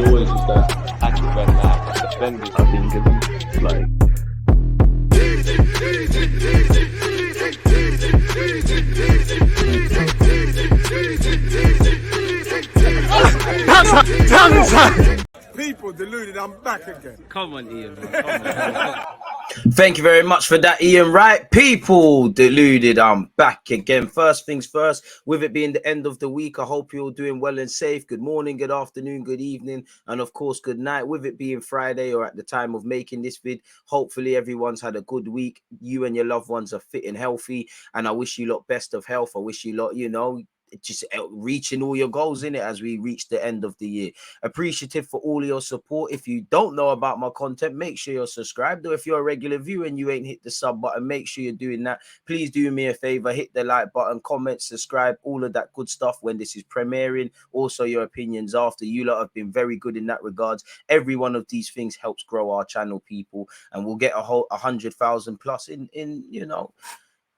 always just attack it when defenders are being given like. People deluded, I'm back again. Come on, Ian, man. Come on. Thank you very much for that, Ian. Right, people, deluded, I'm back again. First things first, with it being the end of the week, I hope you're all doing well and safe. Good morning, good afternoon, good evening, and of course, good night. With it being Friday or at the time of making this vid, hopefully everyone's had a good week. You and your loved ones are fit and healthy, and I wish you lot best of health. I wish you lot, just reaching all your goals in it as we reach the end of the year. Appreciative for all your support. If you don't know about my content, make sure you're subscribed, or if you're a regular viewer and you ain't hit the sub button, make sure you're doing that. Please do me a favor, hit the like button, comment, subscribe, all of that good stuff when this is premiering. Also your opinions after. You lot have been very good in that regards. Every one of these things helps grow our channel, people, and we'll get a whole 100,000 plus in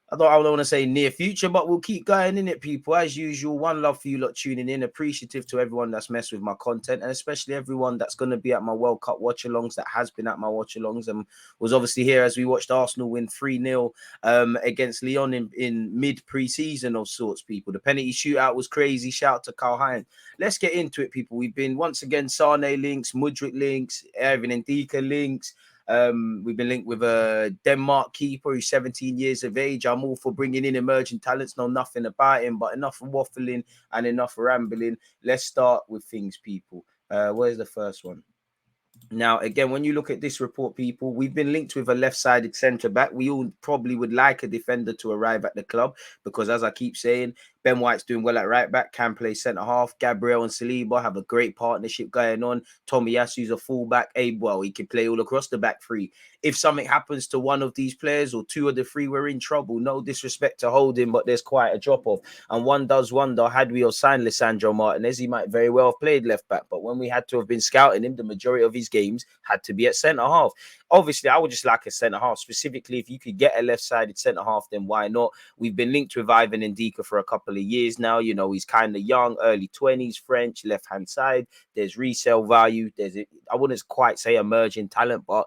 I don't want to say near future, but we'll keep going in it, people. As usual, one love for you lot tuning in. Appreciative to everyone that's messed with my content, and especially everyone that's going to be at my World Cup watch-alongs, that has been at my watch-alongs and was obviously here as we watched Arsenal win 3-0 against Lyon in mid-pre-season of sorts, people. The penalty shootout was crazy. Shout out to Carl Hine. Let's get into it, people. We've been, once again, Sane links, Mudryk links, Ndicka links. We've been linked with a Denmark keeper who's 17 years of age. I'm all for bringing in emerging talents, know nothing about him, but enough waffling and enough rambling. Let's start with things, people. Where's the first one? Now, again, when you look at this report, people, we've been linked with a left-sided centre-back. We all probably would like a defender to arrive at the club because, as I keep saying, Ben White's doing well at right-back, can play centre-half. Gabriel and Saliba have a great partnership going on. Tomiyasu's a full-back. Well, he can play all across the back three. If something happens to one of these players or two of the three, we're in trouble. No disrespect to Holding, but there's quite a drop-off. And one does wonder, had we signed Lisandro Martinez, he might very well have played left-back. But when we had to have been scouting him, the majority of his games had to be at centre-half. Obviously, I would just like a centre-half. Specifically, if you could get a left-sided centre-half, then why not? We've been linked with Ivan Ndicka for a couple of years now. You know, he's kind of young, early 20s, French, left-hand side. There's resale value. I wouldn't quite say emerging talent, but,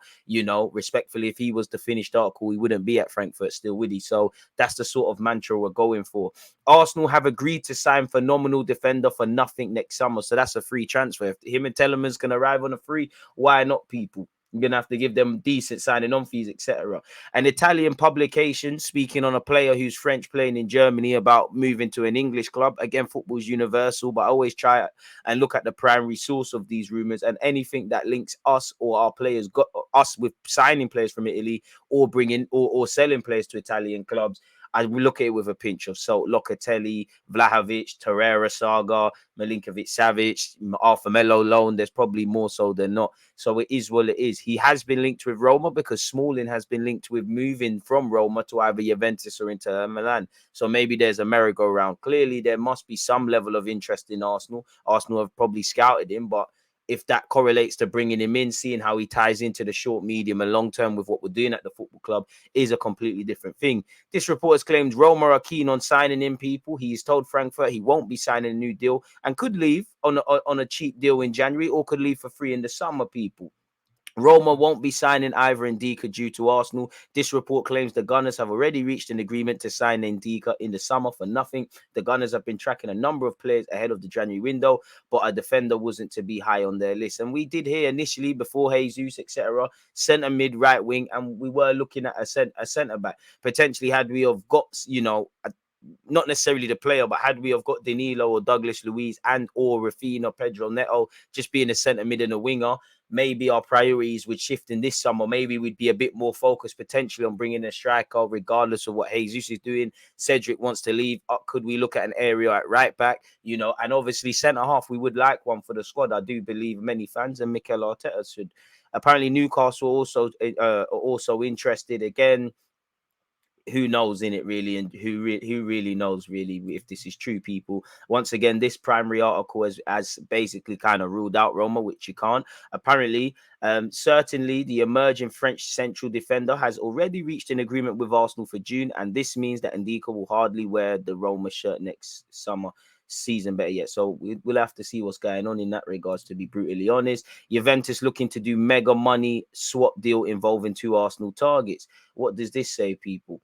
respectfully, if he was the finished article, he wouldn't be at Frankfurt still, would he? So that's the sort of mantra we're going for. Arsenal have agreed to sign phenomenal defender for nothing next summer. So that's a free transfer. If him and Tellerman's can arrive on a free, why not, people? You're going to have to give them decent signing on fees, etc. An Italian publication speaking on a player who's French playing in Germany about moving to an English club. Again, football's universal, but I always try and look at the primary source of these rumors, and anything that links us or our players, got us with signing players from Italy or bringing or selling players to Italian clubs. I look at it with a pinch of salt. Locatelli, Vlahovic, Torreira saga, milinkovic-savic, Arthur Melo loan. There's probably more so than not. So it is what it is. He has been linked with Roma because Smalling has been linked with moving from Roma to either Juventus or Inter Milan. So maybe there's a merry-go-round. Clearly, there must be some level of interest in Arsenal. Arsenal have probably scouted him, but if that correlates to bringing him in, seeing how he ties into the short, medium, and long term with what we're doing at the football club is a completely different thing. This report has claimed Roma are keen on signing in, people. He's told Frankfurt he won't be signing a new deal and could leave on a cheap deal in January or could leave for free in the summer, people. Roma won't be signing either Ndicka due to Arsenal. This report claims the Gunners have already reached an agreement to sign Ndicka in the summer for nothing. The Gunners have been tracking a number of players ahead of the January window, but a defender wasn't to be high on their list. And we did hear initially, before Jesus, etc., centre mid, right wing, and we were looking at a centre back. Potentially, had we have got, not necessarily the player, but had we have got Danilo or Douglas Luiz and or Rafinha, Pedro Neto, just being a centre mid and a winger, maybe our priorities would shift in this summer. Maybe we'd be a bit more focused potentially on bringing a striker, regardless of what Jesus is doing. Cedric wants to leave. Could we look at an area at right back? And obviously centre half, we would like one for the squad. I do believe many fans and Mikel Arteta should. Apparently Newcastle also interested again. Who knows in it really, and who really knows really if this is true, people. Once again, this primary article has basically kind of ruled out Roma, which you can't. Apparently, certainly the emerging French central defender has already reached an agreement with Arsenal for June, and this means that Ndicka will hardly wear the Roma shirt next summer. season, better yet. So we'll have to see what's going on in that regards, to be brutally honest. Juventus looking to do mega money swap deal involving 2 Arsenal targets. What does this say, people?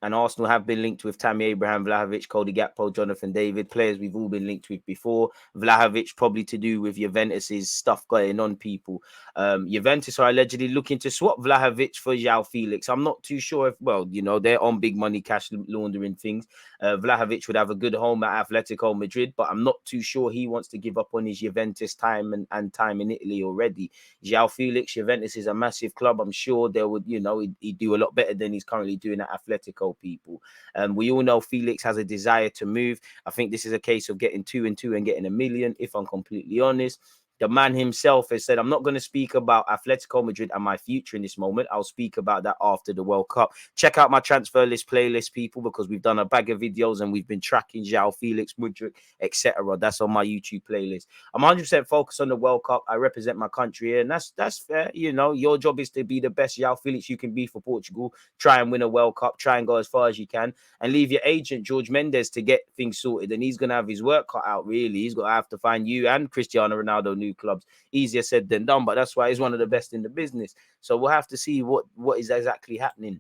And Arsenal have been linked with Tammy Abraham, Vlahovic, Cody Gakpo, Jonathan David, players we've all been linked with before. Vlahovic probably to do with Juventus's stuff going on, people. Juventus are allegedly looking to swap Vlahovic for Joao Felix. I'm not too sure if, well, you know, they're on big money cash laundering things. Vlahovic would have a good home at Atletico Madrid, but I'm not too sure he wants to give up on his Juventus time and time in Italy already. Joao Felix, Juventus is a massive club. I'm sure they would, you know, he'd do a lot better than he's currently doing at Atletico, people. We all know Felix has a desire to move. I think this is a case of getting 2 and 2 and getting $1 million, if I'm completely honest. The man himself has said, I'm not going to speak about Atletico Madrid and my future in this moment. I'll speak about that after the World Cup. Check out my transfer list playlist, people, because we've done a bag of videos and we've been tracking Joao Felix, Mudryk, etc. That's on my YouTube playlist. I'm 100% focused on the World Cup. I represent my country here, and that's fair. You know, your job is to be the best Joao Felix you can be for Portugal. Try and win a World Cup. Try and go as far as you can, and leave your agent, George Mendes, to get things sorted. And he's going to have his work cut out, really. He's going to have to find you and Cristiano Ronaldo new clubs. Easier said than done, but that's why he's one of the best in the business. So we'll have to see what is exactly happening.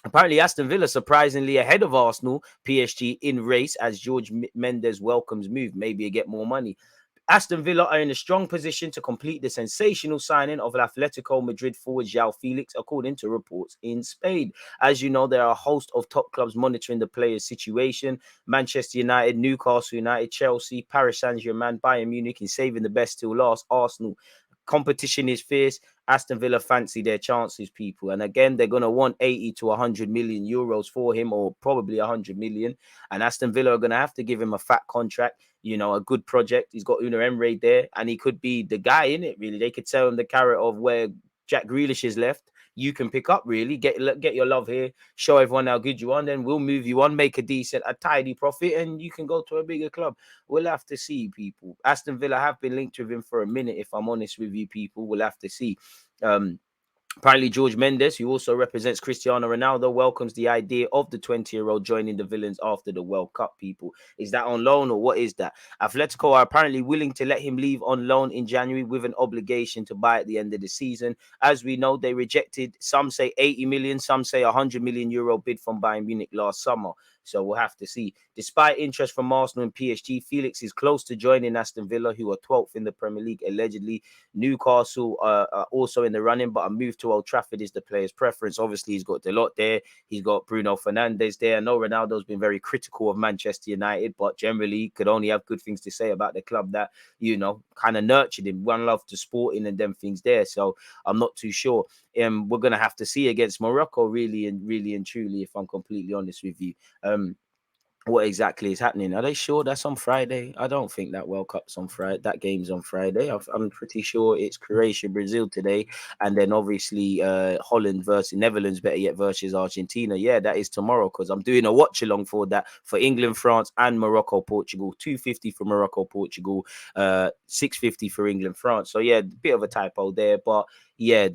Apparently, Aston Villa surprisingly ahead of Arsenal, PSG in race as George Mendes welcomes move. Maybe you get more money. Aston Villa are in a strong position to complete the sensational signing of Atletico Madrid forward Joao Felix, according to reports in Spain. As you know, there are a host of top clubs monitoring the player's situation. Manchester United, Newcastle United, Chelsea, Paris Saint-Germain, Bayern Munich, and saving the best till last, Arsenal. Competition is fierce. Aston Villa fancy their chances, people. And again, they're going to want 80 to 100 million euros for him, or probably 100 million. And Aston Villa are going to have to give him a fat contract, you know, a good project. He's got Unai Emery there, and he could be the guy in it, really. They could sell him the carrot of where Jack Grealish is left. You can pick up, really, get your love here, show everyone how good you are, and then we'll move you on, make a tidy profit, and you can go to a bigger club. We'll have to see, people. Aston Villa have been linked with him for a minute, if I'm honest with you, people. We'll have to see. Apparently, George Mendes, who also represents Cristiano Ronaldo, welcomes the idea of the 20-year-old joining the Villains after the World Cup, people. Is that on loan, or what is that? Atletico are apparently willing to let him leave on loan in January with an obligation to buy at the end of the season. As we know, they rejected, some say 80 million, some say 100 million euro bid from Bayern Munich last summer. So we'll have to see. Despite interest from Arsenal and PSG, Felix is close to joining Aston Villa, who are 12th in the Premier League, allegedly. Newcastle are also in the running, but a move to Old Trafford is the player's preference. Obviously, he's got Deluded there. He's got Bruno Fernandes there. I know Ronaldo's been very critical of Manchester United, but generally could only have good things to say about the club that, you know, kind of nurtured him. One love to sporting and them things there. So I'm not too sure. We're going to have to see against Morocco, really and truly, if I'm completely honest with you. What exactly is happening? Are they sure that's on Friday? I don't think that World Cup's on Friday. That game's on Friday. I'm pretty sure it's Croatia, Brazil today, and then obviously Holland versus Netherlands, better yet, versus Argentina. Yeah, that is tomorrow, because I'm doing a watch along for that for England, France, and Morocco, Portugal. 250 for Morocco, Portugal, 650 for England, France. So yeah, bit of a typo there, but yeah,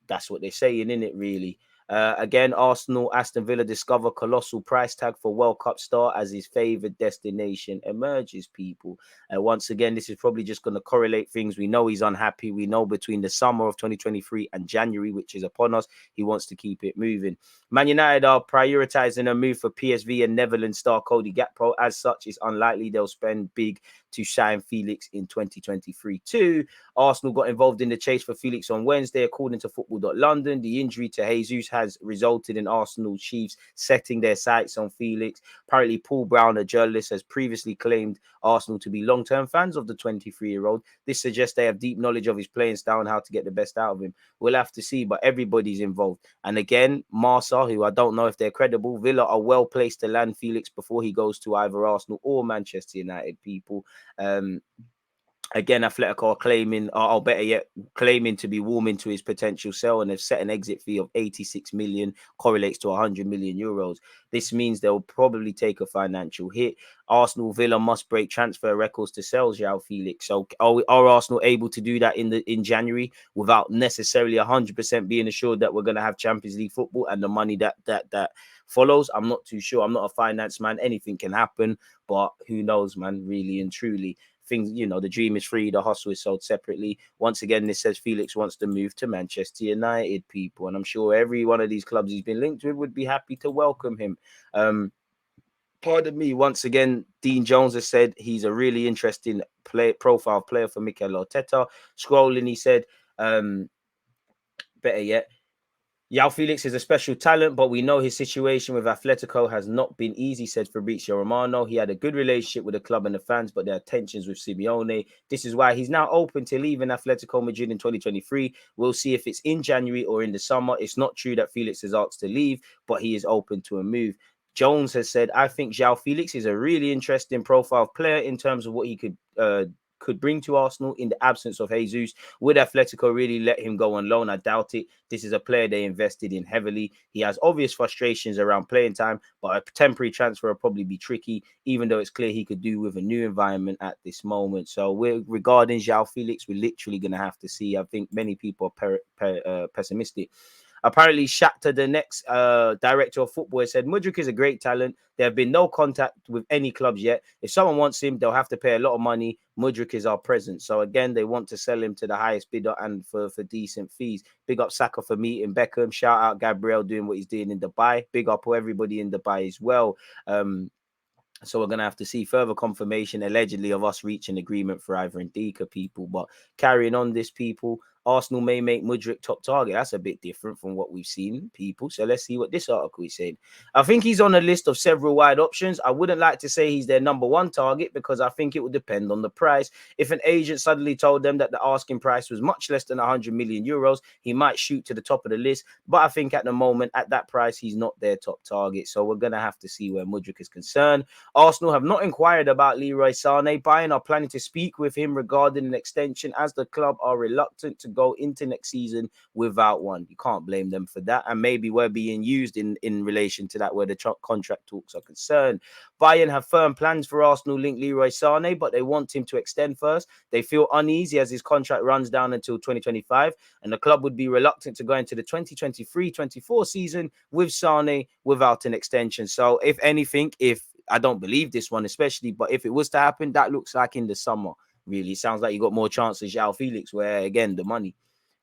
that's what they're saying, in it, really. Again, Arsenal, Aston Villa discover colossal price tag for World Cup star as his favoured destination emerges, people. Once again, this is probably just going to correlate things. We know he's unhappy. We know between the summer of 2023 and January, which is upon us, he wants to keep it moving. Man United are prioritising a move for PSV and Netherlands star Cody Gakpo. As such, it's unlikely they'll spend big to sign Felix in 2023 too. Arsenal got involved in the chase for Felix on Wednesday, according to Football.London. The injury to Jesus has resulted in Arsenal Chiefs setting their sights on Felix. Apparently, Paul Brown, a journalist, has previously claimed Arsenal to be long-term fans of the 23-year-old. This suggests they have deep knowledge of his playing style and how to get the best out of him. We'll have to see, but everybody's involved. And again, Marsa, who I don't know if they're credible, Villa are well placed to land Felix before he goes to either Arsenal or Manchester United, people. Again, Atletico are claiming, or better yet, claiming to be warming to his potential sell, and they've set an exit fee of 86 million, correlates to 100 million euros. This means they'll probably take a financial hit. Arsenal Villa must break transfer records to sell Joao Felix. So are Arsenal able to do that in January without necessarily 100% being assured that we're going to have Champions League football and the money that follows? I'm not too sure. I'm not a finance man. Anything can happen, but who knows, man, really and truly. Things, the dream is free, the hustle is sold separately. Once again, this says Felix wants to move to Manchester United, people, and I'm sure every one of these clubs he's been linked with would be happy to welcome him. Pardon me, once again, Dean Jones has said he's a really interesting profile player for Mikel Arteta. Scrolling, he said, better yet, Joao Felix is a special talent, but we know his situation with Atletico has not been easy, said Fabrizio Romano. He had a good relationship with the club and the fans, but there are tensions with Simeone. This is why he's now open to leaving Atletico Madrid in 2023. We'll see if it's in January or in the summer. It's not true that Felix is asked to leave, but he is open to a move. Jones has said, I think Joao Felix is a really interesting profile player in terms of what he could bring to Arsenal in the absence of Jesus. Would Atletico really let him go on loan? I doubt it. This is a player they invested in heavily. He has obvious frustrations around playing time, but a temporary transfer will probably be tricky, even though it's clear he could do with a new environment at this moment. So regarding Joao Felix, we're literally going to have to see. I think many people are pessimistic. Apparently, Shakhtar, the next director of football, said Mudryk is a great talent. There have been no contact with any clubs yet. If someone wants him, they'll have to pay a lot of money. Mudryk is our present. So again, they want to sell him to the highest bidder and for decent fees. Big up Saka for meeting Beckham. Shout out Gabriel doing what he's doing in Dubai. Big up for everybody in Dubai as well. So we're going to have to see further confirmation, allegedly, of us reaching agreement for either Ndicka, people. But carrying on this, people, Arsenal may make Mudryk top target. That's a bit different from what we've seen, people. So let's see what this article is saying. I think he's on a list of several wide options. I wouldn't like to say he's their number one target because I think it would depend on the price. If an agent suddenly told them that the asking price was much less than 100 million euros, he might shoot to the top of the list. But I think at the moment, at that price, he's not their top target. So we're going to have to see where Mudryk is concerned. Arsenal have not inquired about Leroy Sané. Bayern are planning to speak with him regarding an extension, as the club are reluctant to go into next season without one. You can't blame them for that. And maybe we're being used in relation to that where the contract talks are concerned. Bayern have firm plans for Arsenal link Leroy Sané, but they want him to extend first. They feel uneasy as his contract runs down until 2025, and the club would be reluctant to go into the 2023-24 season with Sané without an extension. So if anything, I don't believe this one especially, but if it was to happen, that looks like in the summer. Really, sounds like you got more chances, Joao Felix, where again the money.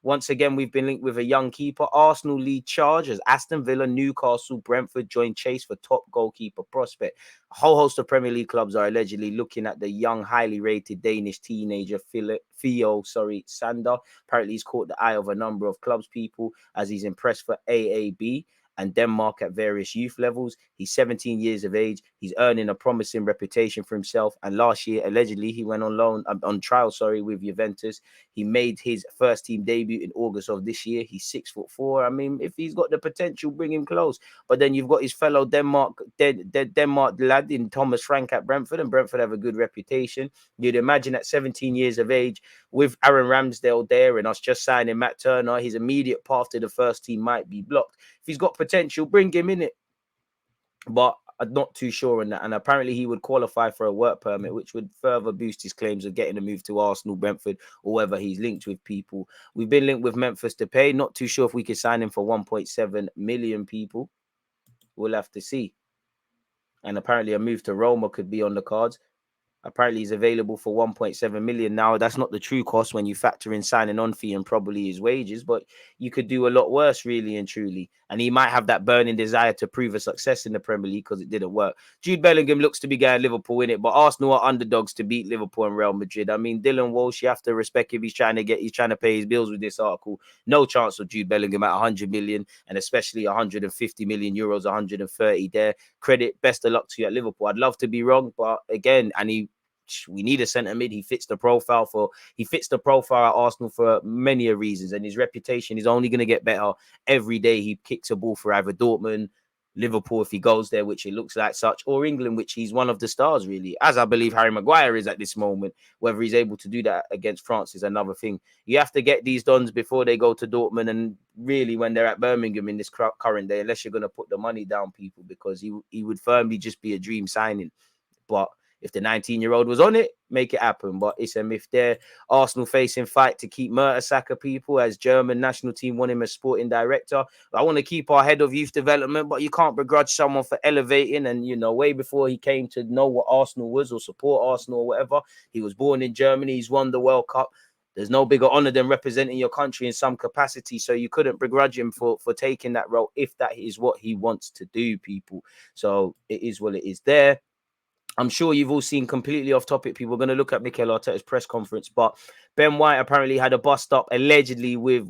Once again, we've been linked with a young keeper. Arsenal lead charge as Aston Villa, Newcastle, Brentford join chase for top goalkeeper prospect. A whole host of Premier League clubs are allegedly looking at the young, highly rated Danish teenager Theo Sander. Apparently, he's caught the eye of a number of clubs, people, as he's impressed for AAB and Denmark at various youth levels. He's 17 years of age. He's earning a promising reputation for himself. And last year, allegedly, he went on trial with Juventus. He made his first team debut in August of this year. He's 6'4". I mean, if he's got the potential, bring him close. But then you've got his fellow Denmark lad in Thomas Frank at Brentford, and Brentford have a good reputation. You'd imagine at 17 years of age, with Aaron Ramsdale there and us just signing Matt Turner, his immediate path to the first team might be blocked. If he's got potential, bring him in it. But I'm not too sure on that. And apparently he would qualify for a work permit, which would further boost his claims of getting a move to Arsenal, Brentford, or whether he's linked with people. We've been linked with Memphis Depay. Not too sure if we could sign him for 1.7 million, people. We'll have to see. And apparently a move to Roma could be on the cards. Apparently he's available for 1.7 million. Now, that's not the true cost when you factor in signing on fee and probably his wages, but you could do a lot worse, really and truly. And he might have that burning desire to prove a success in the Premier League because it didn't work. Jude Bellingham looks to be going Liverpool in it, but Arsenal are underdogs to beat Liverpool and Real Madrid. I mean, Dylan Walsh, you have to respect if he's trying to pay his bills with this article. No chance of Jude Bellingham at 100 million, and especially 150 million euros, 130 there. Credit, best of luck to you at Liverpool. I'd love to be wrong, but again, we need a centre mid. He fits the profile at Arsenal for many reasons, and his reputation is only going to get better every day he kicks a ball for either Dortmund, Liverpool if he goes there, which it looks like such, or England, which he's one of the stars really, as I believe Harry Maguire is at this moment. Whether he's able to do that against France is another thing. You have to get these dons before they go to Dortmund, and really when they're at Birmingham in this current day, unless you're going to put the money down, people, because he would firmly just be a dream signing. But if the 19-year-old was on it, make it happen. But it's a myth there. Arsenal facing fight to keep Mertesacker, people, as German national team want him as sporting director. I want to keep our head of youth development, but you can't begrudge someone for elevating. And, you know, way before he came to know what Arsenal was or support Arsenal or whatever, he was born in Germany. He's won the World Cup. There's no bigger honor than representing your country in some capacity. So you couldn't begrudge him for taking that role if that is what he wants to do, people. So it is what it is there. I'm sure you've all seen, completely off topic, people are going to look at Mikel Arteta's press conference, but Ben White apparently had a bust up allegedly with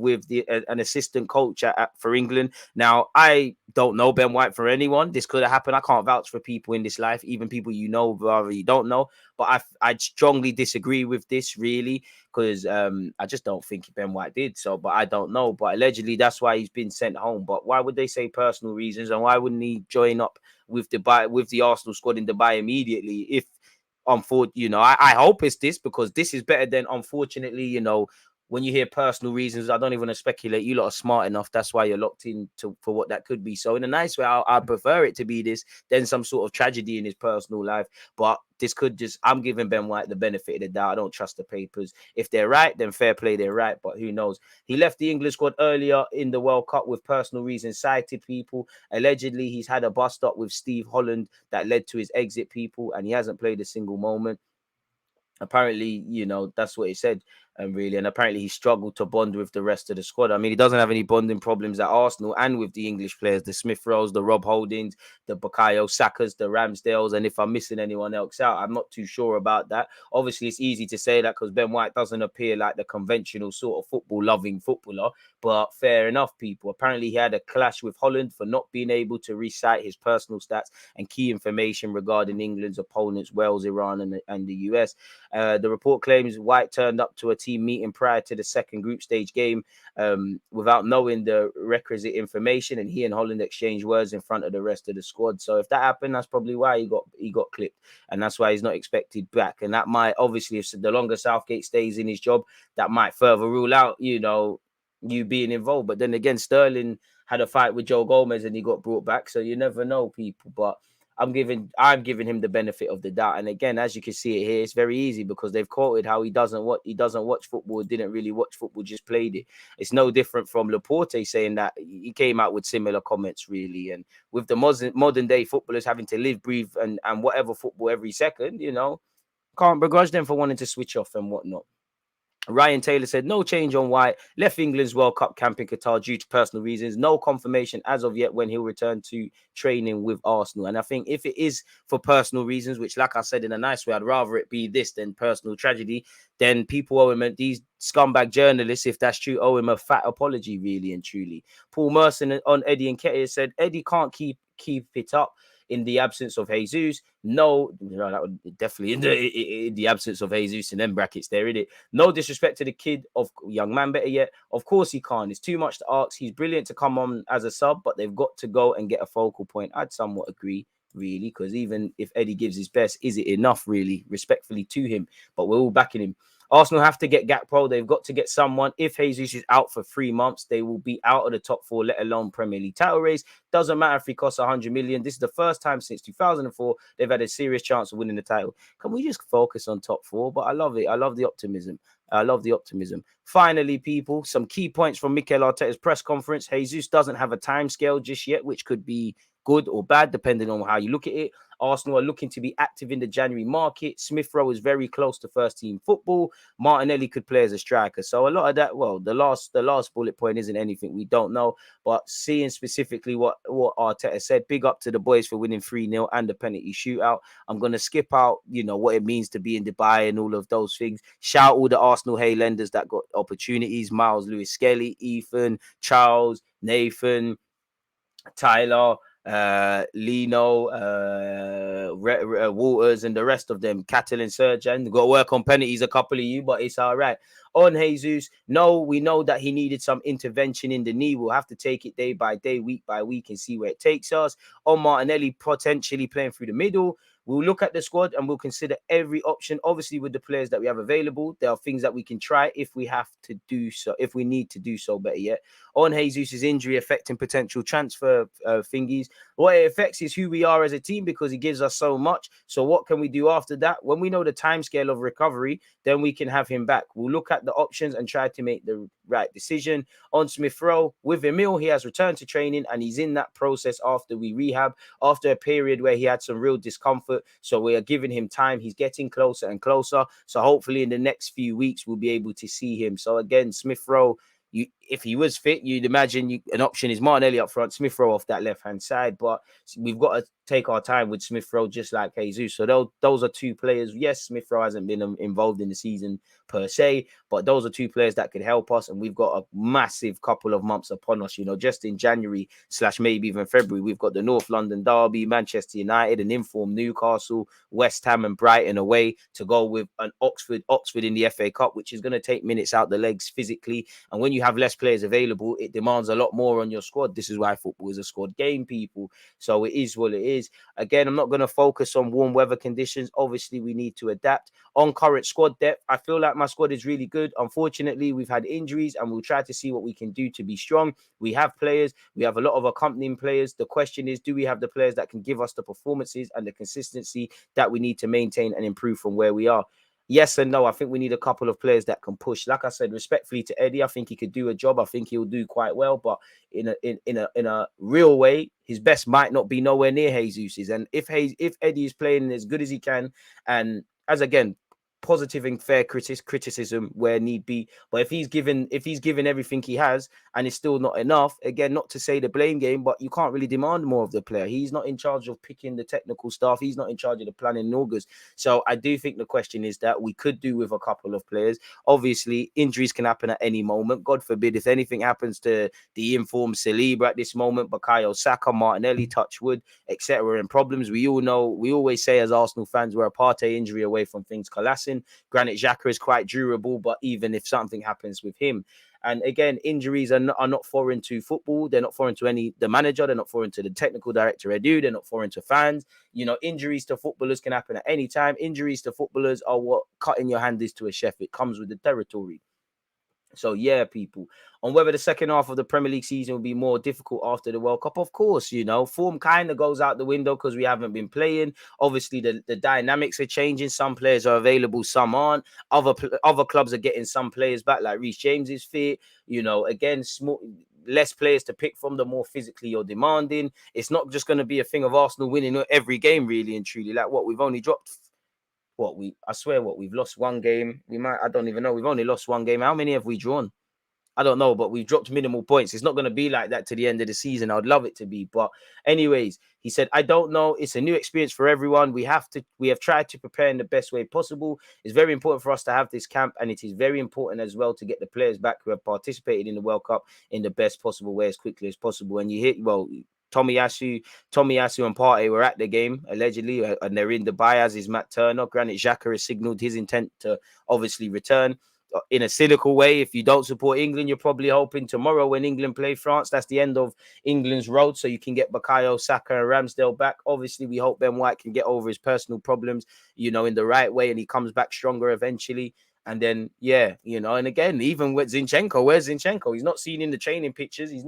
an assistant coach for England. Now, I don't know Ben White for anyone. This could have happened. I can't vouch for people in this life, even people you know, rather you don't know. But I strongly disagree with this, really, because I just don't think Ben White did so, but I don't know. But allegedly, that's why he's been sent home. But why would they say personal reasons, and why wouldn't he join up with the Arsenal squad in Dubai immediately? If unfortunately, you know, I hope it's this, because this is better than, unfortunately, you know, when you hear personal reasons, I don't even want to speculate. You lot are smart enough. That's why you're locked in for what that could be. So in a nice way, I prefer it to be this than some sort of tragedy in his personal life. But this could just, I'm giving Ben White the benefit of the doubt. I don't trust the papers. If they're right, then fair play, they're right. But who knows? He left the England squad earlier in the World Cup with personal reasons cited, people. Allegedly, he's had a bust up with Steve Holland that led to his exit, people, and he hasn't played a single moment. Apparently, you know, that's what he said, really. And apparently he struggled to bond with the rest of the squad. I mean, he doesn't have any bonding problems at Arsenal and with the English players, the Smith Rowes, the Rob Holdings, the Bukayo Sakas, the Ramsdales. And if I'm missing anyone else out, I'm not too sure about that. Obviously, it's easy to say that because Ben White doesn't appear like the conventional sort of football-loving footballer. But fair enough, people. Apparently, he had a clash with Holland for not being able to recite his personal stats and key information regarding England's opponents, Wales, Iran, and the US. The report claims White turned up to a team meeting prior to the second group stage game without knowing the requisite information, and he and Holland exchanged words in front of the rest of the squad. So if that happened, that's probably why he got clipped, and that's why he's not expected back. And that might, obviously, if the longer Southgate stays in his job, that might further rule out, you know, you being involved. But then again, Sterling had a fight with Joe Gomez and he got brought back, so you never know, people. But I'm giving him the benefit of the doubt. And again, as you can see it here, it's very easy because they've quoted how he doesn't watch football, didn't really watch football, just played it. It's no different from Laporte saying that. He came out with similar comments, really. And with the modern day footballers having to live, breathe, and whatever football every second, you know, can't begrudge them for wanting to switch off and whatnot. Ryan Taylor said no change on White. Left England's World Cup camp in Qatar due to personal reasons. No confirmation as of yet when he'll return to training with Arsenal. And I think if it is for personal reasons, which, like I said, in a nice way, I'd rather it be this than personal tragedy, then people owe him, these scumbag journalists, if that's true, owe him a fat apology, really and truly. Paul Merson on Eddie Nketiah said Eddie can't keep it up in the absence of Jesus. No, that would definitely in the absence of Jesus, in them brackets there, isn't it? No disrespect to the kid, of young man, better yet. Of course he can't. It's too much to ask. He's brilliant to come on as a sub, but they've got to go and get a focal point. I'd somewhat agree, really, because even if Eddie gives his best, is it enough, really, respectfully to him? But we're all backing him. Arsenal have to get Gakpo. They've got to get someone. If Jesus is out for 3 months, they will be out of the top four, let alone Premier League title race. Doesn't matter if he costs 100 million. This is the first time since 2004 they've had a serious chance of winning the title. Can we just focus on top four? But I love it. I love the optimism. Finally, people, some key points from Mikel Arteta's press conference. Jesus doesn't have a timescale just yet, which could be good or bad, depending on how you look at it. Arsenal are looking to be active in the January market. Smith Rowe is very close to first team football. Martinelli could play as a striker. So a lot of that, well, the last bullet point isn't anything we don't know, but seeing specifically what Arteta said, big up to the boys for winning 3-0 and the penalty shootout. I'm going to skip out, you know, what it means to be in Dubai and all of those things. Shout all the Arsenal Highlanders that got opportunities. Miles Lewis-Skelly, Ethan, Charles, Nathan, Tyler, Lino, Waters, and the rest of them, Catalan, Serjan. Got to work on penalties, a couple of you, but it's all right. On Jesus, no, we know that he needed some intervention in the knee. We'll have to take it day by day, week by week, and see where it takes us. On Martinelli potentially playing through the middle. We'll look at the squad and we'll consider every option. Obviously, with the players that we have available, there are things that we can try if we have to do so, if we need to do so, better yet. On Jesus' injury affecting potential transfer thingies, what it affects is who we are as a team because he gives us so much. So what can we do after that? When we know the timescale of recovery, then we can have him back. We'll look at the options and try to make the right decision. On Smith Rowe, with Emil, he has returned to training and he's in that process after we rehab, after a period where he had some real discomfort. So we are giving him time. He's getting closer and closer. So hopefully in the next few weeks, we'll be able to see him. So again, Smith Rowe, if he was fit, you'd imagine an option is Martinelli up front, Smith Rowe off that left-hand side. But we've got to take our time with Smith Rowe, just like Jesus. So those are two players. Yes, Smith Rowe hasn't been involved in the season per se, but those are two players that could help us. And we've got a massive couple of months upon us. You know, just in January / maybe even February, we've got the North London derby, Manchester United, an informed Newcastle, West Ham, and Brighton away to go with an Oxford in the FA Cup, which is going to take minutes out the legs physically. And when you have less players available, it demands a lot more on your squad. This is why football is a squad game, people. So it is what it is. Again, I'm not going to focus on warm weather conditions. Obviously, we need to adapt. On current squad depth, I feel like my squad is really good. Unfortunately, we've had injuries and we'll try to see what we can do to be strong. We have players. We have a lot of accompanying players. The question is, do we have the players that can give us the performances and the consistency that we need to maintain and improve from where we are? Yes and no. I think we need a couple of players that can push. Like I said, respectfully to Eddie, I think he could do a job. I think he'll do quite well, but in a real way, his best might not be nowhere near Jesus's. And if Eddie is playing as good as he can, and as again, positive and fair criticism where need be, but if he's given everything he has and it's still not enough, again, not to say the blame game, but you can't really demand more of the player. He's not in charge of picking the technical staff. He's not in charge of the planning in August. So I do think the question is that we could do with a couple of players. Obviously, injuries can happen at any moment. God forbid if anything happens to the informed Saliba at this moment, Bukayo Saka, Martinelli, touch wood, etc. and problems. We all know, we always say as Arsenal fans, we're a Partey injury away from things collapsing. Granit Xhaka is quite durable, but even if something happens with him, and again, injuries are not foreign to football. They're not foreign to the manager. They're not foreign to the technical director, Edu. They're not foreign to fans. You know, injuries to footballers can happen at any time. Injuries to footballers are what cutting your hand is to a chef. It comes with the territory. So, yeah, people, on whether the second half of the Premier League season will be more difficult after the World Cup, of course, you know, form kind of goes out the window because we haven't been playing. Obviously, the dynamics are changing. Some players are available, some aren't. Other clubs are getting some players back, like Reece James is fit. You know, again, less players to pick from, the more physically you're demanding. It's not just going to be a thing of Arsenal winning every game, really and truly. Like we've only dropped... we've lost one game. I don't even know. We've only lost one game. How many have we drawn? I don't know, but we've dropped minimal points. It's not going to be like that to the end of the season. I'd love it to be. But anyways, he said, I don't know. It's a new experience for everyone. We have tried to prepare in the best way possible. It's very important for us to have this camp. And it is very important as well to get the players back who have participated in the World Cup in the best possible way as quickly as possible. And Tomiyasu and Partey were at the game, allegedly, and they're in Dubai, as is Matt Turner. Granit Xhaka has signalled his intent to obviously return. In a cynical way, if you don't support England, you're probably hoping tomorrow when England play France, that's the end of England's road, so you can get Bukayo Saka and Ramsdale back. Obviously, we hope Ben White can get over his personal problems, you know, in the right way, and he comes back stronger eventually. And then, yeah, you know, and again, even with Zinchenko, where's Zinchenko? He's not seen in the training pictures. He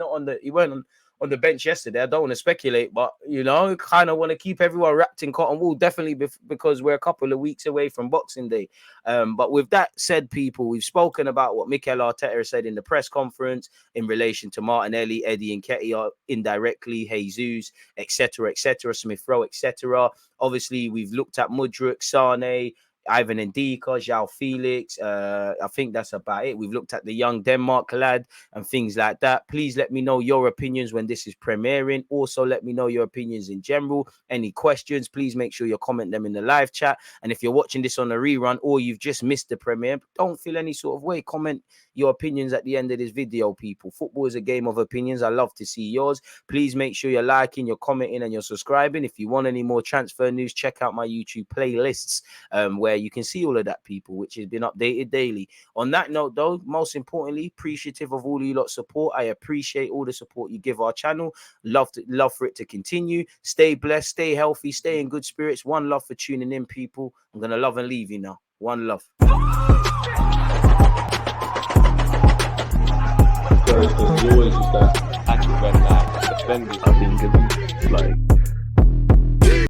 weren't on the bench yesterday. I don't want to speculate, but, you know, kind of want to keep everyone wrapped in cotton wool, definitely because we're a couple of weeks away from Boxing Day. But with that said, people, we've spoken about what Mikel Arteta said in the press conference in relation to Martinelli, Eddie Nketiah, indirectly, Jesus, etc., Smith Rowe, etc. Obviously, we've looked at Mudryk, Sane, Ivan Ndicka, Joao Felix. I think that's about it. We've looked at the young Denmark lad and things like that. Please let me know your opinions when this is premiering. Also, let me know your opinions in general. Any questions, please make sure you comment them in the live chat. And if you're watching this on a rerun or you've just missed the premiere, don't feel any sort of way. Comment your opinions at the end of this video, people. Football is a game of opinions. I love to see yours. Please make sure you're liking, you're commenting, and you're subscribing. If you want any more transfer news, check out my YouTube playlists where you can see all of that, people, which has been updated daily. On that note, though, most importantly, appreciative of all of you lot support. I appreciate all the support you give our channel. Love for it to continue. Stay blessed, stay healthy, stay in good spirits. One love for tuning in, people. I'm gonna love and leave you now. One love. There's always just that active red flag, defenders. I think it's like